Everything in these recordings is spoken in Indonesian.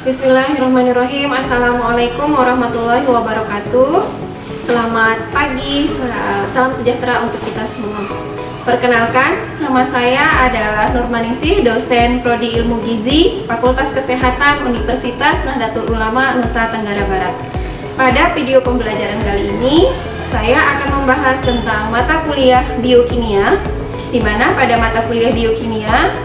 Bismillahirrahmanirrahim. Assalamualaikum warahmatullahi wabarakatuh. Selamat pagi, salam sejahtera untuk kita semua. Perkenalkan, nama saya adalah Nurmaningsih, dosen Prodi Ilmu Gizi, Fakultas Kesehatan Universitas Nahdlatul Ulama Nusa Tenggara Barat. Pada video pembelajaran kali ini, saya akan membahas tentang mata kuliah biokimia, di mana pada mata kuliah biokimia,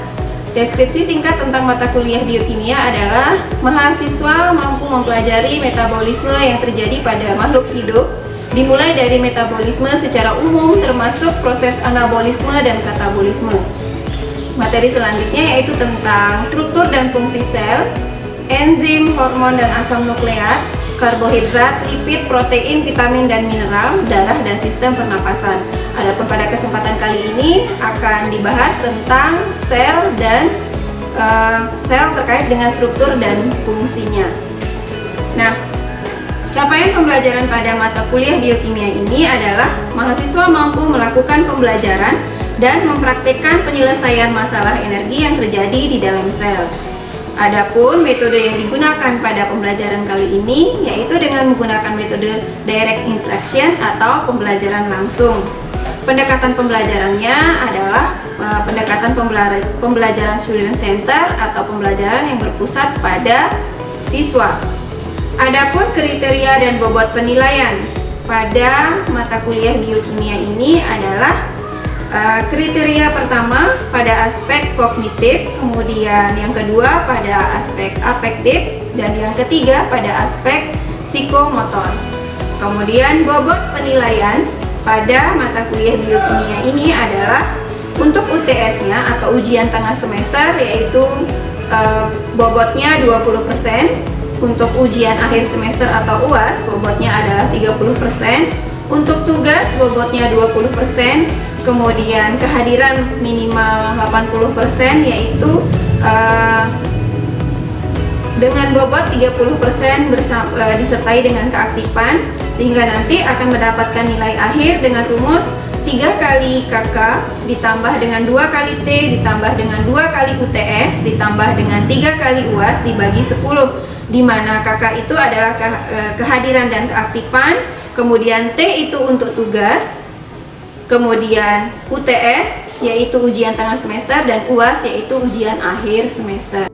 deskripsi singkat tentang mata kuliah biokimia adalah mahasiswa mampu mempelajari metabolisme yang terjadi pada makhluk hidup, dimulai dari metabolisme secara umum termasuk proses anabolisme dan katabolisme. Materi selanjutnya yaitu tentang struktur dan fungsi sel, enzim, hormon dan asam nukleat, karbohidrat, lipid, protein, vitamin dan mineral, darah dan sistem pernapasan. Adapun pada kesempatan kali ini akan dibahas tentang sel dan sel terkait dengan struktur dan fungsinya. Nah, capaian pembelajaran pada mata kuliah biokimia ini adalah mahasiswa mampu melakukan pembelajaran dan mempraktikkan penyelesaian masalah energi yang terjadi di dalam sel. Adapun metode yang digunakan pada pembelajaran kali ini yaitu dengan menggunakan metode direct instruction atau pembelajaran langsung. Pendekatan pembelajarannya adalah pendekatan pembelajaran student center atau pembelajaran yang berpusat pada siswa. Adapun kriteria dan bobot penilaian pada mata kuliah biokimia ini adalah kriteria pertama pada aspek kognitif, kemudian yang kedua pada aspek afektif, dan yang ketiga pada aspek psikomotor. Kemudian bobot penilaian pada mata kuliah biokimia ini adalah untuk UTS-nya atau ujian tengah semester yaitu bobotnya 20%, untuk ujian akhir semester atau UAS bobotnya adalah 30%, untuk tugas bobotnya 20%, kemudian kehadiran minimal 80% yaitu dengan bobot 30% disertai dengan keaktifan, sehingga nanti akan mendapatkan nilai akhir dengan rumus 3 kali KK ditambah dengan 2 kali T ditambah dengan 2 kali UTS ditambah dengan 3 kali UAS dibagi 10, di mana KK itu adalah kehadiran dan keaktifan, kemudian T itu untuk tugas, kemudian UTS yaitu ujian tengah semester, dan UAS yaitu ujian akhir semester.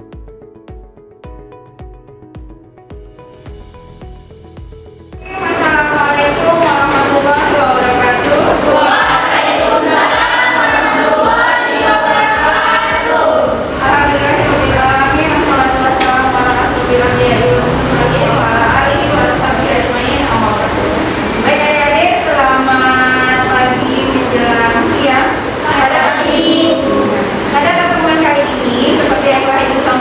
Assalamualaikum warahmatullahi wabarakatuh. Waalaikumsalam warahmatullahi wabarakatuh. Alhamdulillahirrahmanirrahim. Wassalatu wassalamu ala rasulillah wa ala alihi wa sahbihi ajmain. Baik adik-adik, selamat pagi menjelang siang. Pada pertemuan kali ini, seperti yang telah Ibu sampaikan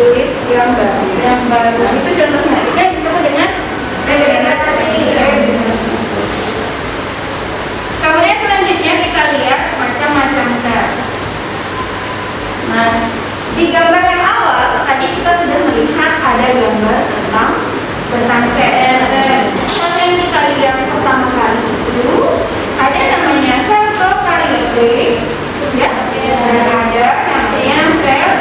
kulit yang baru. Itu contohnya. Itu yang disebut dengan regenerasi. Kemudian selanjutnya kita lihat macam-macam sel. Nah, di gambar yang awal tadi kita sudah melihat ada gambar tentang sel. Sel yang kita lihat pertama kali itu ada namanya sel prokaryotik, ya. Dan ada namanya sel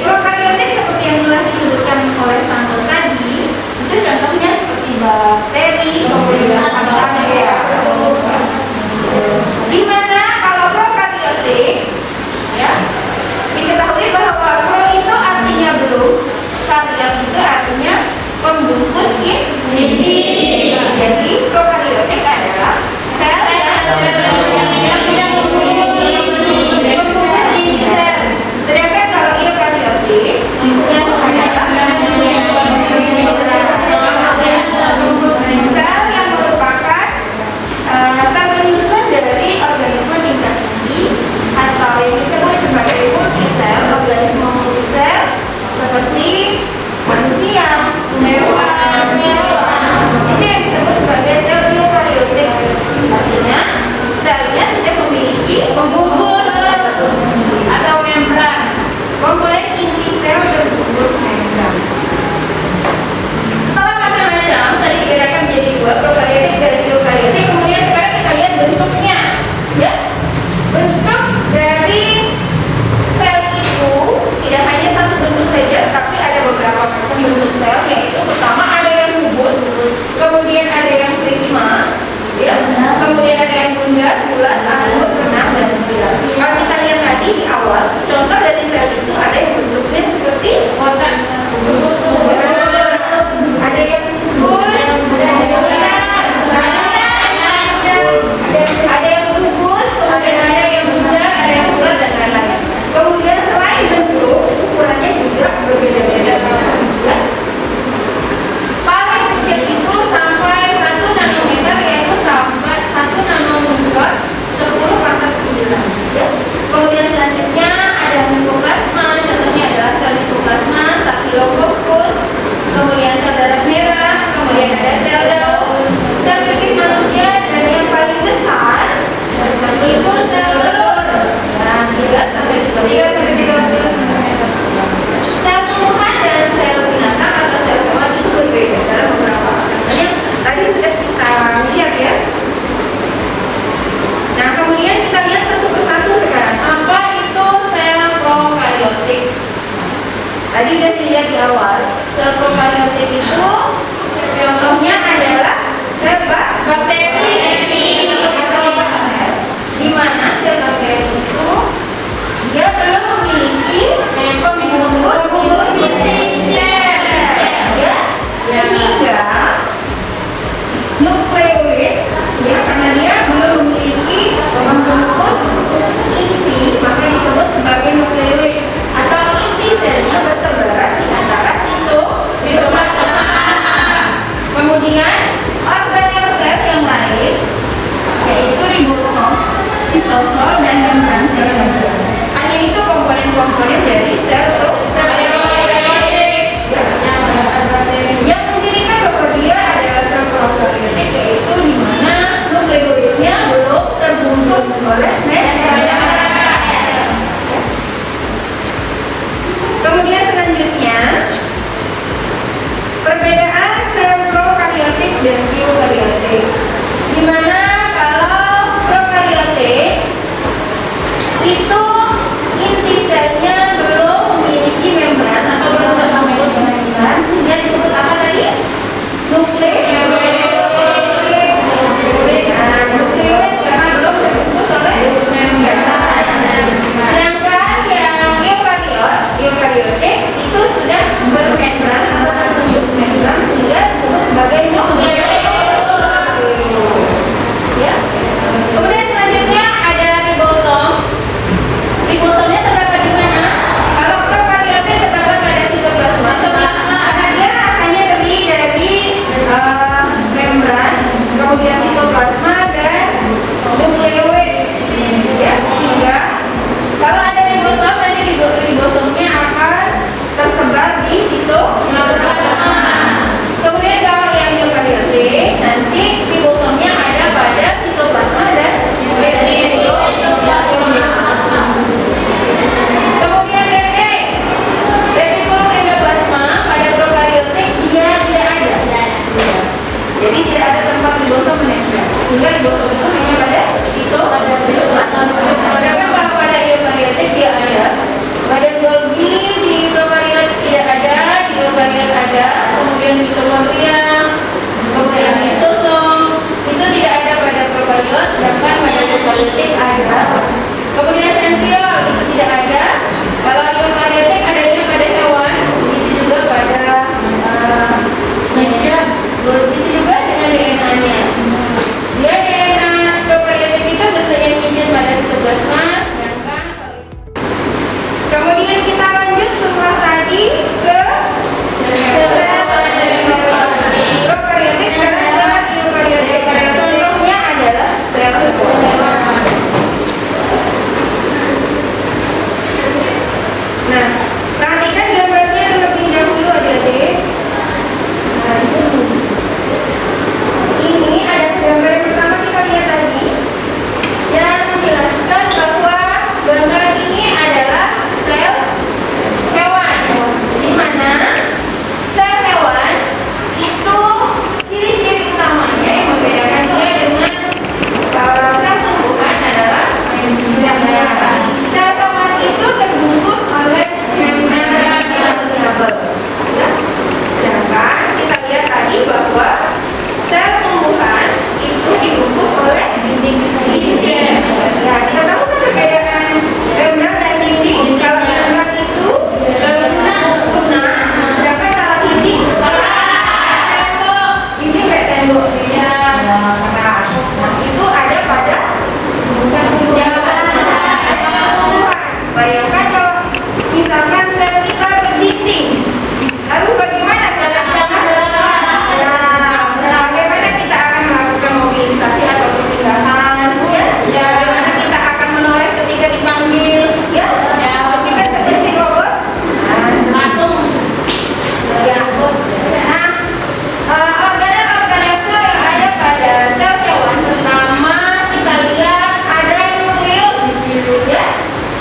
prokaryotik seperti yang telah disebutkan oleh Santos tadi. Itu contohnya seperti bakteri, kemudian archaea. Di mana kalau prokaryotik, ya, diketahui bahwa pro itu artinya belum, karyot itu artinya pembungkus inti. Jadi prokaryotik adalah sel yang tidak membungkus inti sel. Sedangkan kalau eukaryotik itu adalah sel yang merupakan sel penyusun dari organisme tingkat tinggi atau yang disebut sebagai multisel, organisme multisel seperti manusia, hewan. Itu yang disebut sebagai sel eukaryotik. Artinya selnya sudah memiliki pembungkus atau membran. Komponen inti sel berbungkus membran. Setelah macam-macam tadi dibedakan menjadi dua, prokaryotik dan eukaryotik. Kemudian sekarang kita lihat bentuknya, ya. Bentuk dari sel itu tidak hanya satu bentuk saja, tapi ada beberapa macam bentuk sel, yaitu pertama ada yang kubus, kemudian ada yang prisma, ya. Kemudian ada yang bundar, bulat, anggur, benang, dan spiral. Kalau kita lihat tadi di awal, contoh dari sel itu ada yang bentuknya seperti kotak, ada yang kubus, ada yang gugus, kemudian ada yang bundar, ada yang bulat, dan lain-lain. Kemudian selain bentuk, ukurannya juga berbeda-beda. Paling kecil itu sampai 1 nanometer, yaitu sampai 1 nanometer 10⁻⁹. Ya. Kemudian selanjutnya ada mikroplasma, contohnya adalah sel mikroplasma, staphylococcus, kemudian sel darah merah, kemudian ada sel daun, sel pipih manusia, dan yang paling besar itu sel telur. Nah, 3–13 cm. Sel tumbuhan dan sel binatang atau sel hewan itu berbeda dalam beberapa aspek. Tadi sudah kita lihat, ya. Nah, kemudian kita lihat satu persatu sekarang. Apa itu sel prokaryotik? Tadi sudah dilihat di awal. Sel prokaryotik itu contohnya adalah sel bakteri, di mana sel bakteri itu dia belum memiliki pembungkus inti sel, ya, sehingga nukleoid, ya, karena dia belum memiliki pembungkus inti, maka disebut sebagai nukleoid atau inti selnya bertebaran di antara sitoplazma. lagi ke sel prokaryotik, sekarang ke eukaryotik. Contohnya adalah sel hewan. Nah, perhatikan gambarnya terlebih dahulu adik-adik. Nah, di sini. Ini ada gambar yang pertama kita lihat tadi yang menjelaskan bahwa gambar ini adalah sel hewan. Di mana sel hewan itu ciri-ciri utamanya yang membedakan dia dengan sel tumbuhan adalah sel hewan itu terbungkus oleh membran sel. Sedangkan kita lihat tadi bahwa sel tumbuhan itu dibungkus oleh dinding. Ya, kita tahu kan perbedaan membran dan dinding. Kalau membran itu lunak, sedangkan kalau dinding kayak tembok. Nah, itu ada pada sel tumbuhan. Bayangkan kalau misalkan sel kita berdinding, lalu bagaimana cara bagaimana kita akan melakukan mobilisasi atau perpindahan, ya? Bagaimana kita akan menoleh ketika dipanggil, ya? Kita seperti robot, patung. Ya. Nah, organel-organel sel yang ada pada sel hewan, pertama kita lihat ada nukleus, ya.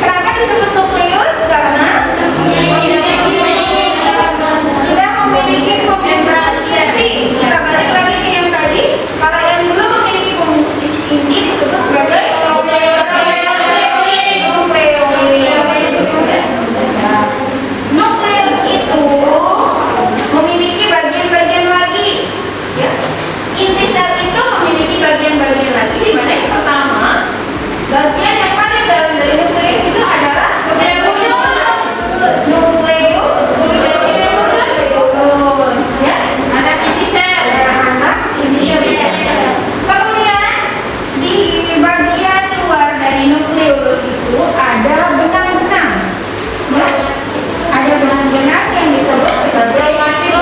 Kenapa disebut nukleus? Karena sudah memiliki pembungkus inti. Kita balik lagi ke yang tadi. Kalau yang dulu memiliki pembungkus inti disebut sebagai nukleus itu memiliki bagian-bagian lagi, ya. Inti sel itu memiliki bagian-bagian lagi, di mana yang pertama bagian yang paling dalam dari nukleus itu adalah nukleus, ya. Anak inti sel. Kemudian di bagian luar dari nukleus itu ada benang-benang, ya. Ada benang-benang yang disebut sebagai kromatin.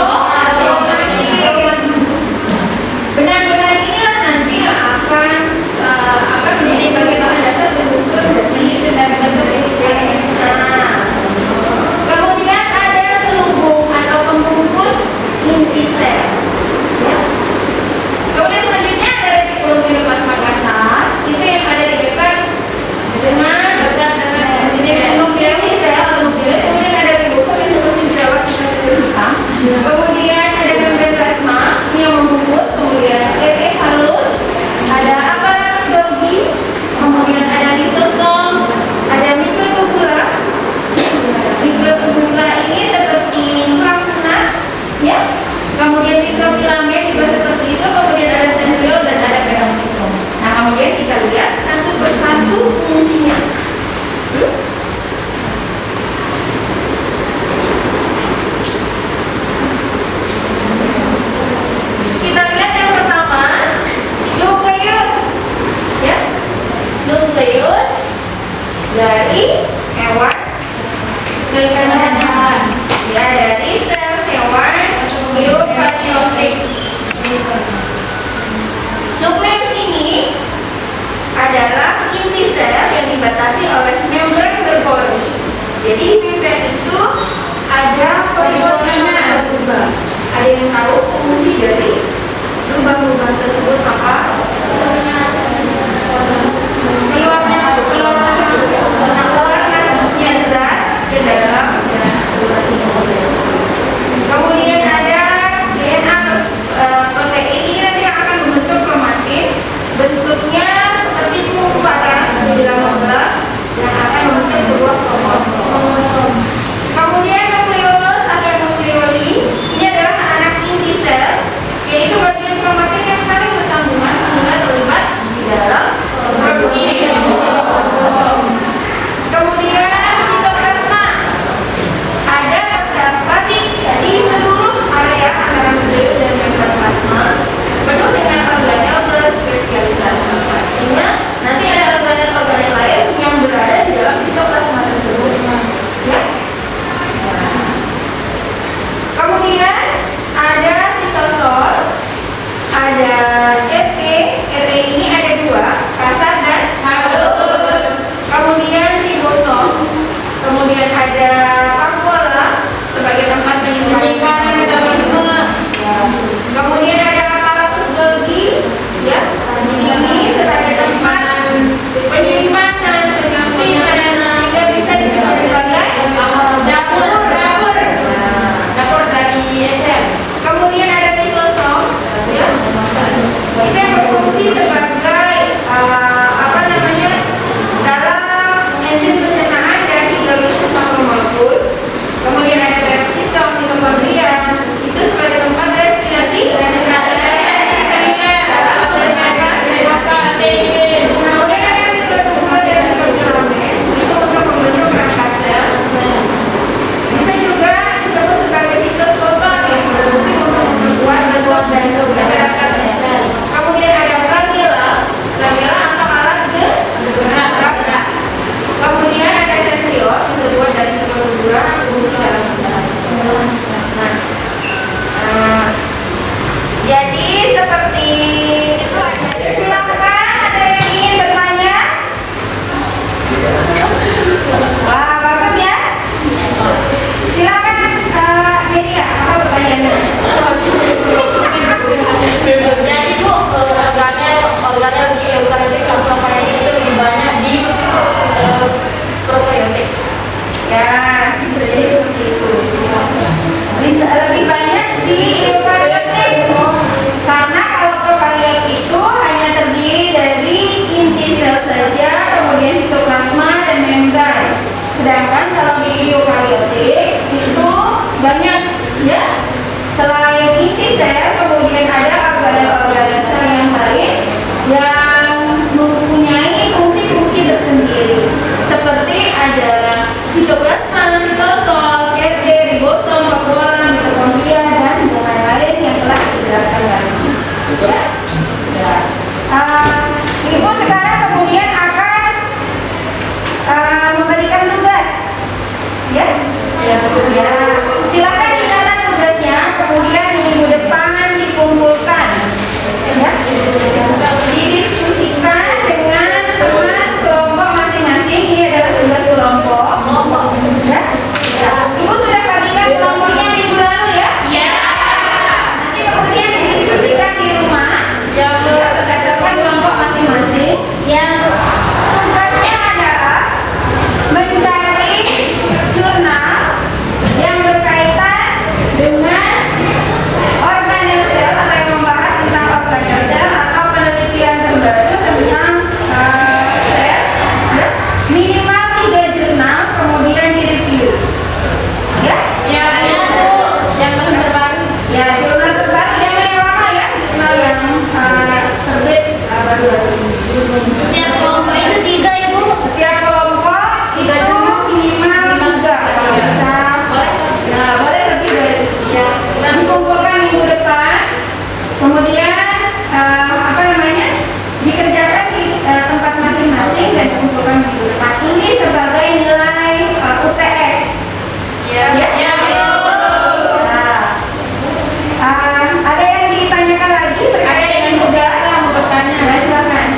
Benang-benang inilah nanti yang akan menjadi bagian dasar pembentukan dari DNA. Kemudian ada selubung atau pembungkus inti sel, ya. Kemudian selanjutnya ada retikulum endoplasma kasar, itu yang ada di dekat dengan nukleus sel. Kemudian ada ribosom yang seperti jerawat kita hitam. Kemudian ada membran plasma ini yang membungkus. Kemudian leher halus, ada aparatus Golgi. Kemudian ada lisosom, ada mikrotubula. Mikrotubula ini seperti tulang lunak, ya. Kemudian mikrofilamen juga seperti itu. Kemudian ada sentriol dan ada peroxisom. Nah, kemudian kita lihat satu persatu fungsinya. Kita lihat yang pertama, nukleus, ya. Nukleus dari hewan, ya, dari sel hewan eukaryotik. Nukleus ini adalah inti sel yang dibatasi oleh membran berpori. Jadi di membran itu ada pori-porinya berlubang. Ada yang tahu fungsi dari lubang-lubang tersebut apa? Keluar masuknya zat ke dalam. Kemudian ada bisa jadi seperti itu. Bisa lebih banyak di eukariotik, karena kalau prokariot itu hanya terdiri dari inti sel saja, kemudian sitoplasma dan membran. Sedangkan kalau di eukariotik itu banyak, ya. Selain inti sel, kemudian ada organel-organel sel yang lain yang mempunyai fungsi-fungsi tersendiri, seperti ada sitoplasma, sitosol, KD, ribosom, vakuola, mitokondria, dan lain-lain yang telah dijelaskan tadi. Ya. Ya. Ibu sekarang kemudian akan memberikan tugas, ya. Ya. Silakan dicatat tugasnya, kemudian minggu depan dikumpulkan, ya. Didiskusikan dengan teman kelompok masing-masing. Ini adalah tugas kelompok, ya. Ibu sudah bagikan kelompoknya minggu lalu, ya? Iya. Nanti kemudian didiskusikan di rumah, ya, berdasarkan kelompok masing-masing. Ya. Tugasnya adalah mencari jurnal yang berkaitan dengan organel sel atau yang membahas tentang organel sel atau penelitian terbaru tentang sel, ya. Minimal 3 jurnal, kemudian direview, ya. Ya, yang paling terbaru. Ya, jurnal terbaru, jangan yang lama, ya. Jurnal yang terbit baru-baru ini. Setiap kelompok itu 3, Ibu. Setiap kelompok itu minimal 3. Kalau bisa, ya boleh lebih dari itu. Ya. Dikumpulkan minggu depan, kemudian dikerjakan di tempat masing-masing dan dikumpulkan minggu depan. Ini sebagai nilai UTS. Ya. Ya. Ada yang ditanyakan lagi terkait dengan tugas? Mau bertanya? Ya, silakan.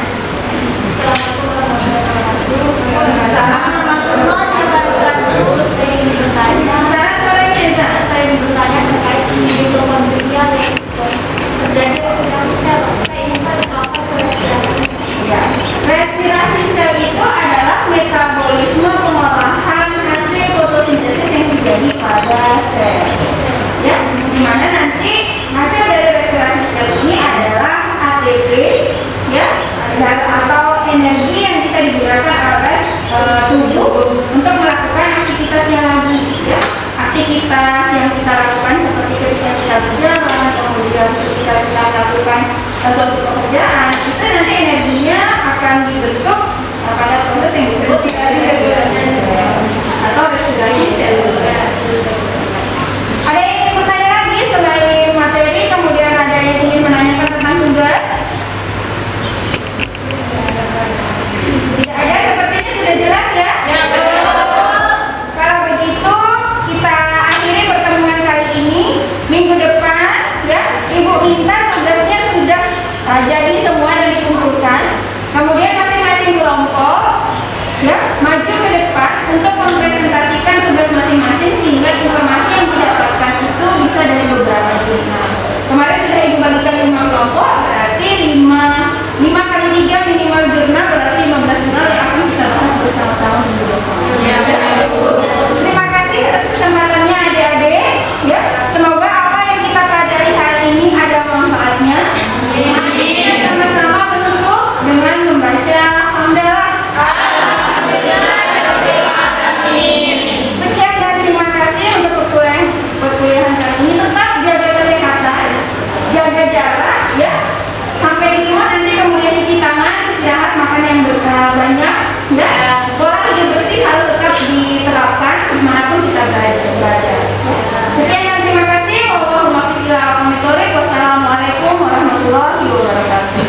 Respirasi sel itu adalah metabolisme pengolahan hasil fotosintesis yang terjadi pada sel, ya, dimana nanti hasil dari respirasi sel ini adalah ATP, ya, dan atau energi yang bisa digunakan oleh tubuh untuk melakukan aktivitasnya lagi, ya. Aktivitas yang kita lakukan seperti ketika kita berjalan, kemudian ketika kita melakukan suatu pekerjaan, itu nanti energinya akan dibentuk pada proses yang disebut respirasi sel atau respirasi seluler. Ada yang ingin bertanya lagi selain materi, kemudian ada yang ingin menanyakan tentang tugas? Tidak ada, sepertinya sudah jelas, ya? Ya, kalau begitu kita akhiri pertemuan kali ini. Minggu depan, ya, Ibu minta tugasnya sudah jadi semua dan dikumpulkan. Kemudian masing-masing kelompok, ya, maju ke depan untuk mempresentasikan tugas masing-masing sehingga informasi yang didapatkan itu bisa dari beberapa jurnal. Kemarin sudah Ibu bagikan 5 kelompok, berarti 5 kali 3 minimal jurnal, berarti 15 jurnal yang akan kita bahas bersama-sama minggu depan. Ya, terima kasih atas kesempatannya adik-adik, ya. Semoga apa yang kita pelajari hari ini ada manfaatnya. Amin. Sama-sama menutup dengan membaca hamdalah. Sekian dan terima kasih untuk perkuliahan kali ini. Tetap jaga kesehatan, jaga jarak, ya. Sampai di rumah nanti kemudian cuci tangan, istirahat, makan yang banyak, ya. Pola hidup bersih harus tetap diterapkan dimanapun kita berada. Sekian dan terima kasih. Wassalamualaikum warahmatullahi wabarakatuh.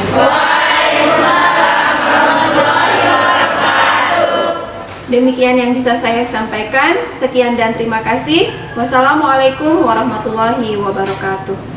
Demikian yang bisa saya sampaikan. Sekian dan terima kasih. Wassalamualaikum warahmatullahi wabarakatuh.